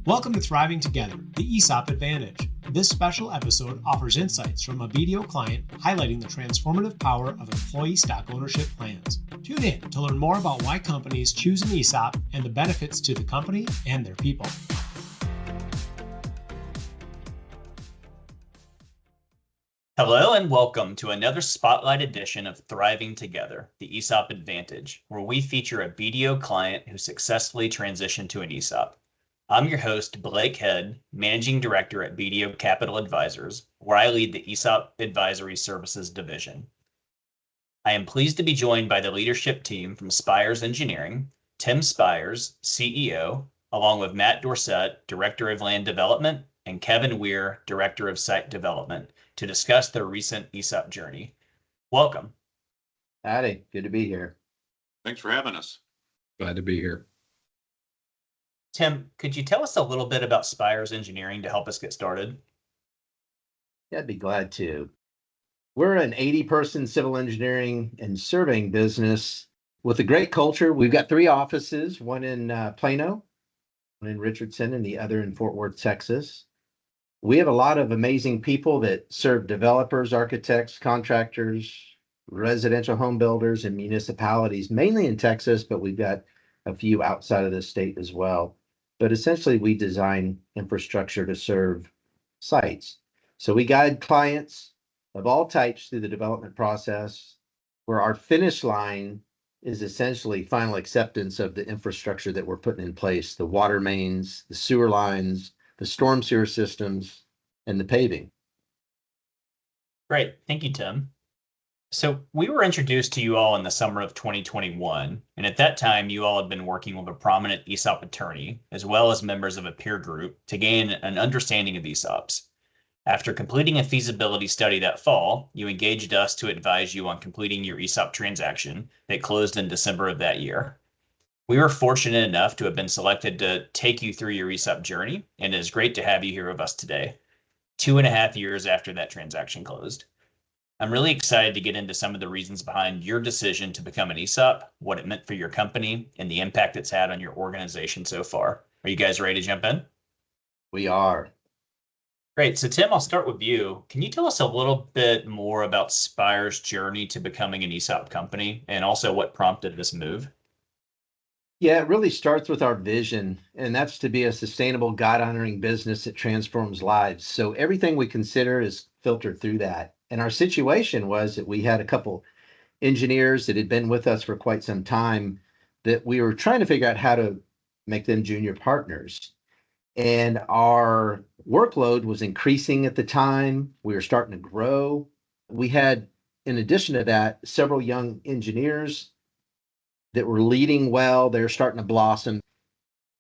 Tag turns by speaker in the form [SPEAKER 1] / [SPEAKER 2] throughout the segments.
[SPEAKER 1] Welcome to Thriving Together, the ESOP Advantage. This special episode offers insights from a BDO client highlighting the transformative power of employee stock ownership plans. Tune in to learn more about why companies choose an ESOP and the benefits to the company and their people.
[SPEAKER 2] Hello and welcome to another spotlight edition of Thriving Together, the ESOP Advantage, where we feature a BDO client who successfully transitioned to an ESOP. I'm your host, Blake Head, Managing Director at BDO Capital Advisors, where I lead the ESOP Advisory Services Division. I am pleased to be joined by the leadership team from Spires Engineering, Tim Spires, CEO, along with Matt Dorsett, Director of Land Development, and Kevin Weir, Director of Site Development, to discuss their recent ESOP journey. Welcome.
[SPEAKER 3] Howdy, good to be here.
[SPEAKER 4] Thanks for having us.
[SPEAKER 5] Glad to be here.
[SPEAKER 2] Tim, could you tell us a little bit about Spires Engineering to help us get started?
[SPEAKER 3] Yeah, I'd be glad to. We're an 80-person civil engineering and surveying business with a great culture. We've got 3 offices, one in Plano, one in Richardson, and the other in Fort Worth, Texas. We have a lot of amazing people that serve developers, architects, contractors, residential home builders, and municipalities, mainly in Texas, but we've got a few outside of the state as well. But essentially, we design infrastructure to serve sites. So we guide clients of all types through the development process, where our finish line is essentially final acceptance of the infrastructure that we're putting in place, the water mains, the sewer lines, the storm sewer systems, and the paving.
[SPEAKER 2] Great. Thank you, Tim. So we were introduced to you all in the summer of 2021, and at that time, you all had been working with a prominent ESOP attorney, as well as members of a peer group, to gain an understanding of ESOPs. After completing a feasibility study that fall, you engaged us to advise you on completing your ESOP transaction that closed in December of that year. We were fortunate enough to have been selected to take you through your ESOP journey, and it is great to have you here with us today, 2.5 years after that transaction closed. I'm really excited to get into some of the reasons behind your decision to become an ESOP, what it meant for your company, and the impact it's had on your organization so far. Are you guys ready to jump in?
[SPEAKER 3] We are.
[SPEAKER 2] Great. So Tim, I'll start with you. Can you tell us a little bit more about Spire's journey to becoming an ESOP company, and also what prompted this move?
[SPEAKER 3] Yeah, it really starts with our vision, and that's to be a sustainable, God-honoring business that transforms lives. So everything we consider is filtered through that. And our situation was that we had a couple engineers that had been with us for quite some time that we were trying to figure out how to make them junior partners. And our workload was increasing at the time. We were starting to grow. We had, in addition to that, several young engineers that were leading well. They're starting to blossom.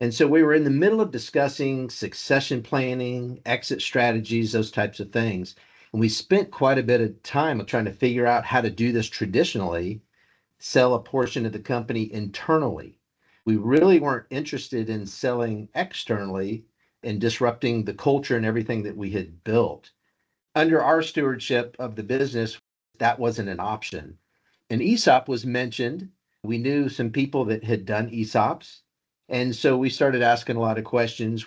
[SPEAKER 3] And so we were in the middle of discussing succession planning, exit strategies, those types of things. And we spent quite a bit of time trying to figure out how to do this traditionally, sell a portion of the company internally. We really weren't interested in selling externally and disrupting the culture and everything that we had built. Under our stewardship of the business, that wasn't an option. An ESOP was mentioned. We knew some people that had done ESOPs. And so we started asking a lot of questions.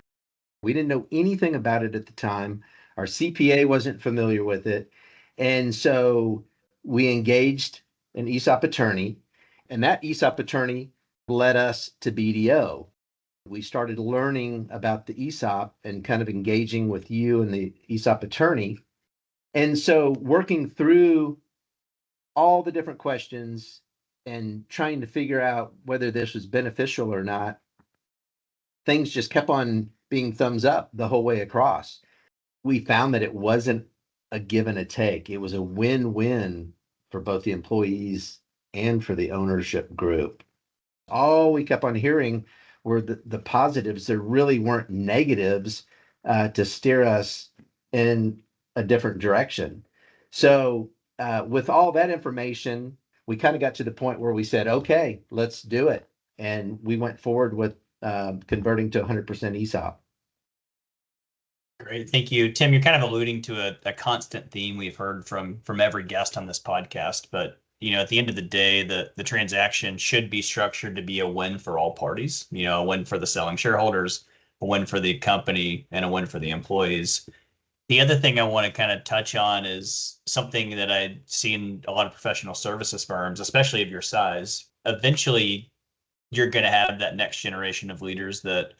[SPEAKER 3] We didn't know anything about it at the time. Our CPA wasn't familiar with it. And so we engaged an ESOP attorney, and that ESOP attorney led us to BDO. We started learning about the ESOP and kind of engaging with you and the ESOP attorney. And so working through all the different questions and trying to figure out whether this was beneficial or not, things just kept on being thumbs up the whole way across. We found that it wasn't a give and a take. It was a win-win for both the employees and for the ownership group. All we kept on hearing were the positives. There really weren't negatives to steer us in a different direction. So with all that information, we kind of got to the point where we said, okay, let's do it. And we went forward with converting to 100% ESOP.
[SPEAKER 2] Great. Thank you. Tim, you're kind of alluding to a constant theme we've heard from every guest on this podcast, but at the end of the day, the transaction should be structured to be a win for all parties, a win for the selling shareholders, a win for the company and a win for the employees. The other thing I want to kind of touch on is something that I see in a lot of professional services firms, especially of your size. Eventually, you're going to have that next generation of leaders that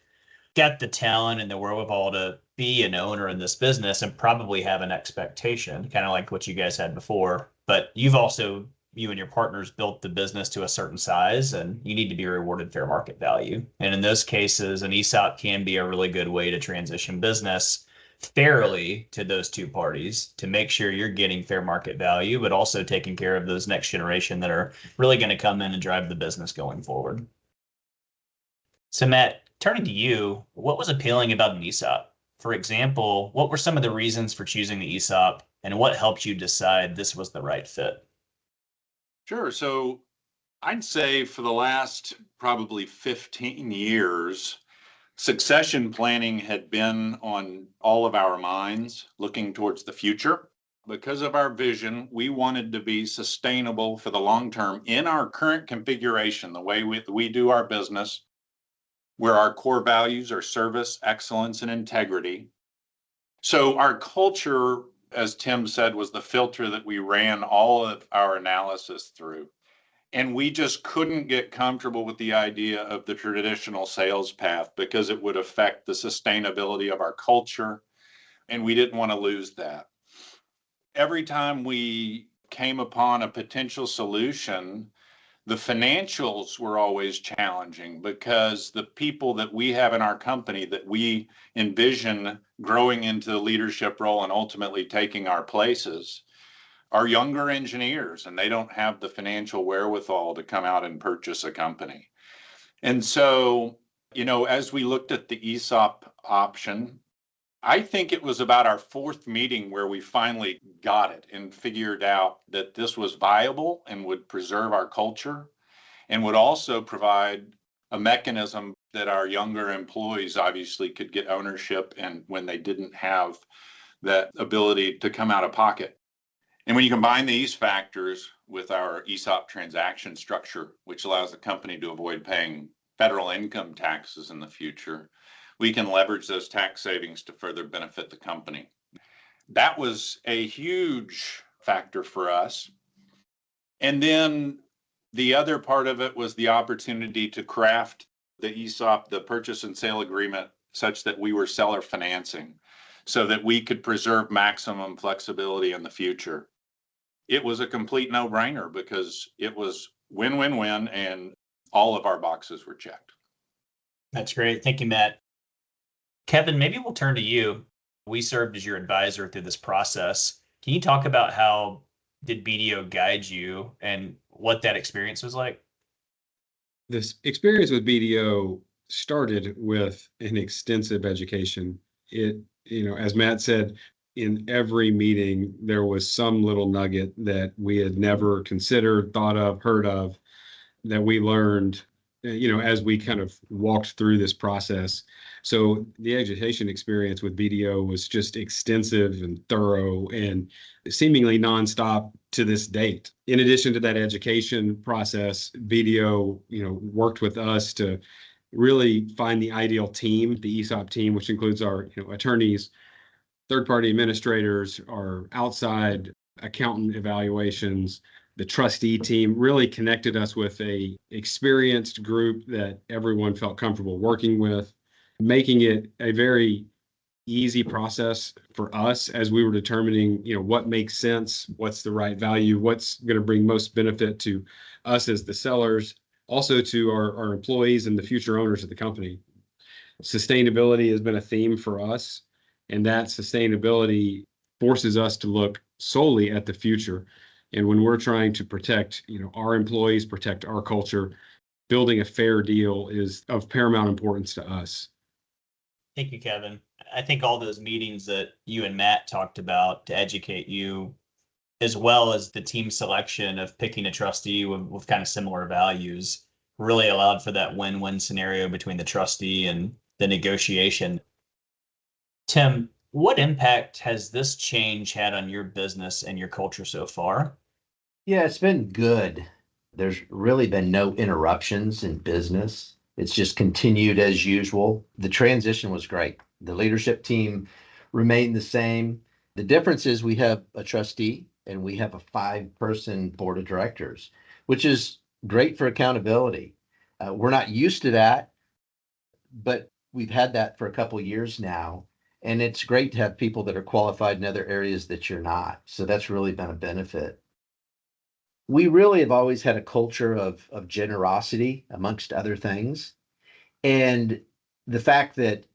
[SPEAKER 2] got the talent and the wherewithal to be an owner in this business and probably have an expectation, kind of like what you guys had before. But you've also, you and your partners built the business to a certain size, and you need to be rewarded fair market value. And in those cases, an ESOP can be a really good way to transition business fairly to those two parties to make sure you're getting fair market value, but also taking care of those next generation that are really going to come in and drive the business going forward. So Matt, turning to you, what was appealing about an ESOP? For example, what were some of the reasons for choosing the ESOP, and what helped you decide this was the right fit?
[SPEAKER 4] Sure. So I'd say for the last probably 15 years, succession planning had been on all of our minds looking towards the future. Because of our vision, we wanted to be sustainable for the long term in our current configuration, the way we do our business, where our core values are service, excellence, and integrity. So our culture, as Tim said, was the filter that we ran all of our analysis through. And we just couldn't get comfortable with the idea of the traditional sales path because it would affect the sustainability of our culture. And we didn't want to lose that. Every time we came upon a potential solution, the financials were always challenging because the people that we have in our company that we envision growing into the leadership role and ultimately taking our places are younger engineers, and they don't have the financial wherewithal to come out and purchase a company. And so, as we looked at the ESOP option, I think it was about our fourth meeting where we finally got it and figured out that this was viable and would preserve our culture and would also provide a mechanism that our younger employees obviously could get ownership and when they didn't have that ability to come out of pocket. And when you combine these factors with our ESOP transaction structure, which allows the company to avoid paying federal income taxes in the future, we can leverage those tax savings to further benefit the company. That was a huge factor for us. And then the other part of it was the opportunity to craft the ESOP, the purchase and sale agreement, such that we were seller financing so that we could preserve maximum flexibility in the future. It was a complete no-brainer because it was win-win-win and all of our boxes were checked.
[SPEAKER 2] That's great. Thank you, Matt. Kevin, maybe we'll turn to you. We served as your advisor through this process. Can you talk about how did BDO guide you and what that experience was like?
[SPEAKER 5] This experience with BDO started with an extensive education. As Matt said, in every meeting, there was some little nugget that we had never considered, thought of, heard of, that we learned, as we kind of walked through this process. So the education experience with BDO was just extensive and thorough and seemingly nonstop to this date. In addition to that education process, BDO, worked with us to really find the ideal team, the ESOP team, which includes our, attorneys, third-party administrators, our outside accountant evaluations. The trustee team really connected us with a experienced group that everyone felt comfortable working with, making it a very easy process for us as we were determining, what makes sense, what's the right value, what's going to bring most benefit to us as the sellers, also to our employees and the future owners of the company. Sustainability has been a theme for us, and that sustainability forces us to look solely at the future. And when we're trying to protect, our employees, protect our culture, building a fair deal is of paramount importance to us.
[SPEAKER 2] Thank you, Kevin. I think all those meetings that you and Matt talked about to educate you, as well as the team selection of picking a trustee with kind of similar values, really allowed for that win-win scenario between the trustee and the negotiation. Tim, what impact has this change had on your business and your culture so far?
[SPEAKER 3] Yeah, it's been good. There's really been no interruptions in business. It's just continued as usual. The transition was great. The leadership team remained the same. The difference is we have a trustee and we have a 5-person board of directors, which is great for accountability. We're not used to that, but we've had that for a couple of years now. And it's great to have people that are qualified in other areas that you're not. So that's really been a benefit. We really have always had a culture of generosity amongst other things. And the fact that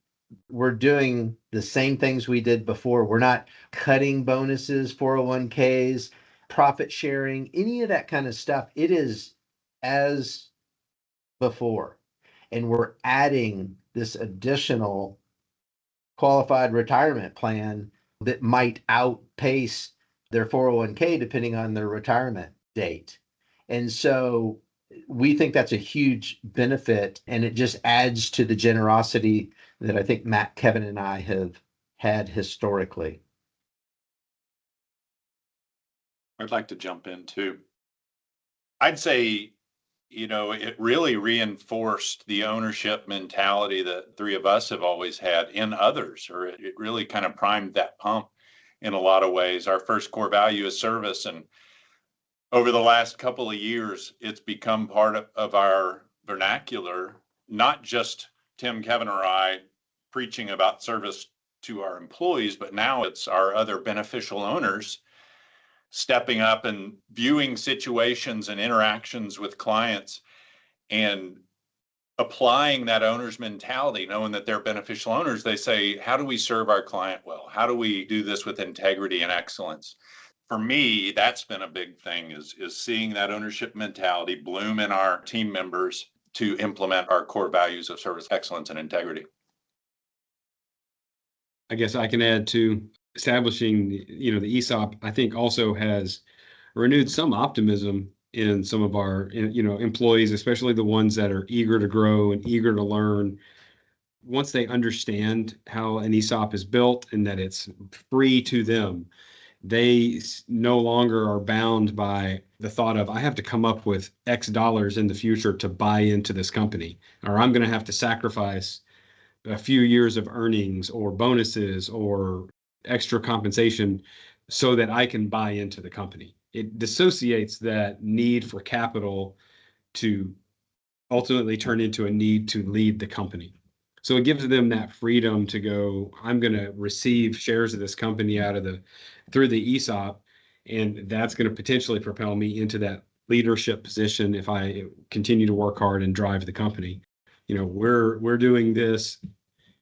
[SPEAKER 3] we're doing the same things we did before, we're not cutting bonuses, 401ks, profit sharing, any of that kind of stuff. It is as before. And we're adding this additional qualified retirement plan that might outpace their 401k depending on their retirement date. And so we think that's a huge benefit, and it just adds to the generosity that I think Matt, Kevin, and I have had historically.
[SPEAKER 4] I'd like to jump in too. I'd say, it really reinforced the ownership mentality that three of us have always had in others, or it really kind of primed that pump in a lot of ways. Our first core value is service. And over the last couple of years, it's become part of our vernacular, not just Tim, Kevin, or I preaching about service to our employees, but now it's our other beneficial owners stepping up and viewing situations and interactions with clients and applying that owner's mentality, knowing that they're beneficial owners. They say, how do we serve our client well? How do we do this with integrity and excellence? For me, that's been a big thing, is seeing that ownership mentality bloom in our team members to implement our core values of service, excellence, and integrity.
[SPEAKER 5] I guess I can add to establishing the ESOP, I think also has renewed some optimism in some of our, employees, especially the ones that are eager to grow and eager to learn. Once they understand how an ESOP is built and that it's free to them, they no longer are bound by the thought of, I have to come up with X dollars in the future to buy into this company, or I'm going to have to sacrifice a few years of earnings or bonuses or extra compensation so that I can buy into the company. It dissociates that need for capital to ultimately turn into a need to lead the company. So it gives them that freedom to go, I'm going to receive shares of this company through the ESOP, and that's going to potentially propel me into that leadership position if I continue to work hard and drive the company. We're doing this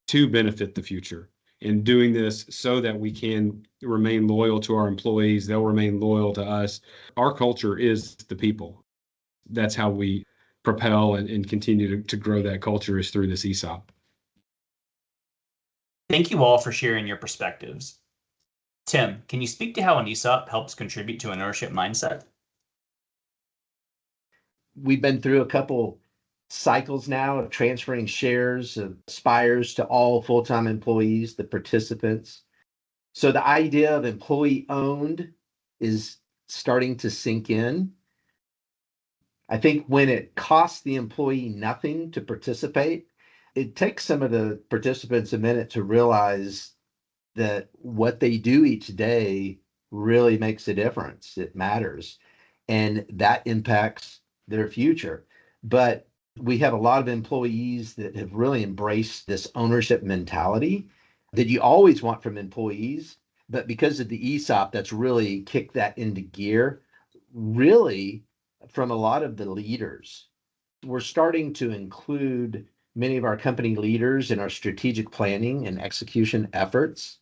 [SPEAKER 5] to benefit the future, and doing this so that we can remain loyal to our employees. They'll remain loyal to us. Our culture is the people. That's how we propel and continue to grow that culture, is through this ESOP.
[SPEAKER 2] Thank you all for sharing your perspectives. Tim, can you speak to how an ESOP helps contribute to an ownership mindset?
[SPEAKER 3] We've been through a couple cycles now of transferring shares of Spires to all full-time employees, the participants. So the idea of employee owned is starting to sink in. I think when it costs the employee nothing to participate, it takes some of the participants a minute to realize that what they do each day really makes a difference. It matters, and that impacts their future. But we have a lot of employees that have really embraced this ownership mentality that you always want from employees, but because of the ESOP, that's really kicked that into gear, really, from a lot of the leaders. We're starting to include many of our company leaders in our strategic planning and execution efforts.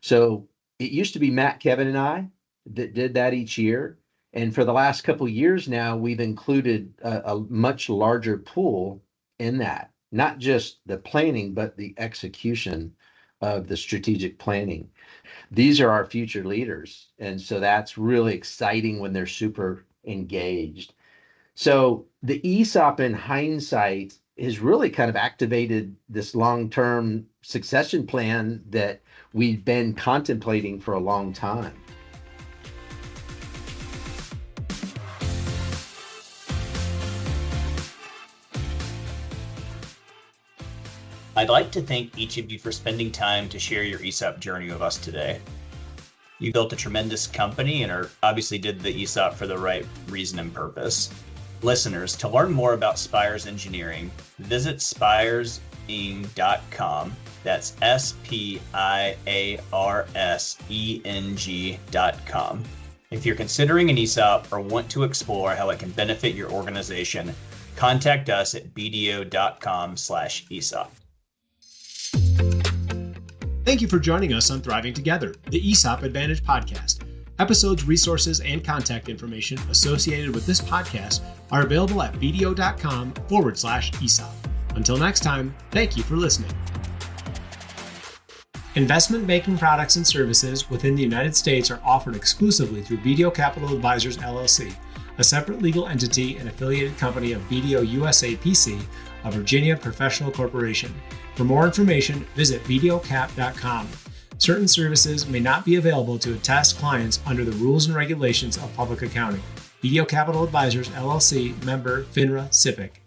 [SPEAKER 3] So it used to be Matt, Kevin, and I that did that each year. And for the last couple of years now, we've included a much larger pool in that, not just the planning, but the execution of the strategic planning. These are our future leaders. And so that's really exciting when they're super engaged. So the ESOP, in hindsight, has really kind of activated this long-term succession plan that we've been contemplating for a long time.
[SPEAKER 2] I'd like to thank each of you for spending time to share your ESOP journey with us today. You built a tremendous company and obviously did the ESOP for the right reason and purpose. Listeners, to learn more about Spires Engineering, visit spireseng.com. That's SPIARSENG.com. If you're considering an ESOP or want to explore how it can benefit your organization, contact us at bdo.com/ESOP.
[SPEAKER 1] Thank you for joining us on Thriving Together, the ESOP Advantage podcast. Episodes, resources, and contact information associated with this podcast are available at bdo.com/ESOP. Until next time, thank you for listening. Investment banking products and services within the United States are offered exclusively through BDO Capital Advisors, LLC, a separate legal entity and affiliated company of BDO USA PC, a Virginia professional corporation. For more information, visit bdocap.com. Certain services may not be available to attest clients under the rules and regulations of public accounting. BDO Capital Advisors, LLC, member FINRA SIPC.